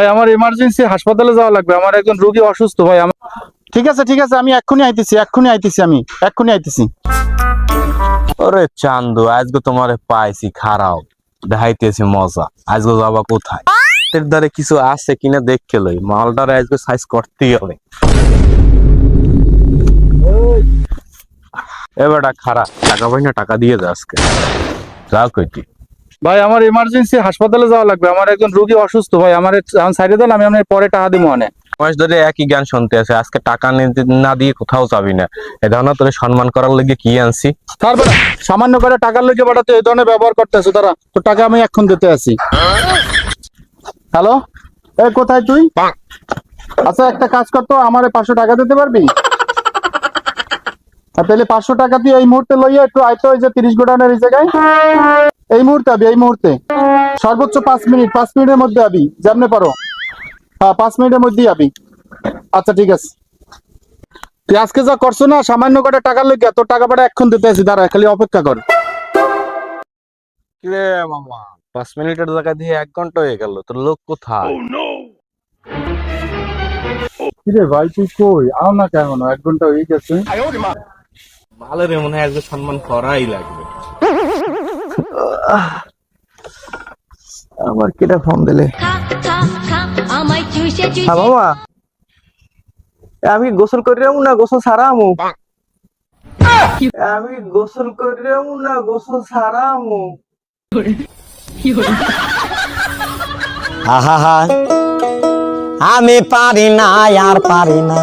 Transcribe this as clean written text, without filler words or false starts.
ভাই আমার ইমার্জেন্সি হাসপাতালে যাওয়া লাগবে, আমার একজন রোগী অসুস্থ ভাই। ঠিক আছে ঠিক আছে, আমি এক্ষুনি আইতেছি, আমি এক্ষুনি আইতেছি। ওরে চান্দু, আজকে তোমারে পাইছি খারাপ, দেখাইতেছি মজা। আজকে যাবা কোথায়? এর দ্বারে কিছু আছে কিনা দেখে লই, মালটারে আজকে সাইজ করতেই হবে। এবারটা খারাপ, টাকা পাই না, টাকা দিয়ে যা আজকে। যা কইতি ভাই আমার ইমার্জেন্সি হাসপাতালে যাওয়া লাগবে, আমার একজন রোগী অসুস্থ ভাই। আমার সাইডে দেন, আমি আপনার পরে টাকা দিব অনেক। মাস ধরে একই গান শুনতে আছে, আজকে টাকা না দিয়ে কোথাও যাবি না। এ ধরনের তোরে সম্মান করার লেগে কি আনছি। তারপরে সামান্য করে টাকার লোকে বাড়াতে এই ধরনের ব্যবহার করতেছো তারা, তো টাকা আমি এখন দিতে আছি। হ্যালো, এই কোথায় তুই? আচ্ছা একটা কাজ করতো, আমার 500 টাকা দিতে পারবি? তাহলে 500 টাকা তুই এই মুহূর্তে লইয়া একটু আইতো, ওই যে 30 গোডাউনের এই জায়গায়। এই মুহূর্তে আবি, এই মুহূর্তে সর্বোচ্চ 5 মিনিটের মধ্যে আবি, যেমনে পারো। হ্যাঁ 5 মিনিটের মধ্যেই আবি। আচ্ছা ঠিক আছে। তুই আজকে যা করছো না, সামান্য করে টাকার লোক, তোর টাকা পাঠা এখন দিতে আছি, দাঁড়া খালি অপেক্ষা কর। কিরে মামা, 5 মিনিটের জায়গা দিয়ে 1 ঘন্টা হয়ে গেল, তোর লোক কোথায়? কিরে ভাই তুই কই আও না কেন? 1 ঘন্টা হয়ে গেছে। ভালো রে, মনে হয় আজকে সম্মান করাই লাগবে। আবার কেটা ফোন দিলে? হ্যাঁ মামা, আমি গোসল করে যাবো না গোসল ছাড়া আমু? আমি গোসল করে যাবো না গোসল ছাড়া আমু? আহা, আমি পারি না আর পারি না।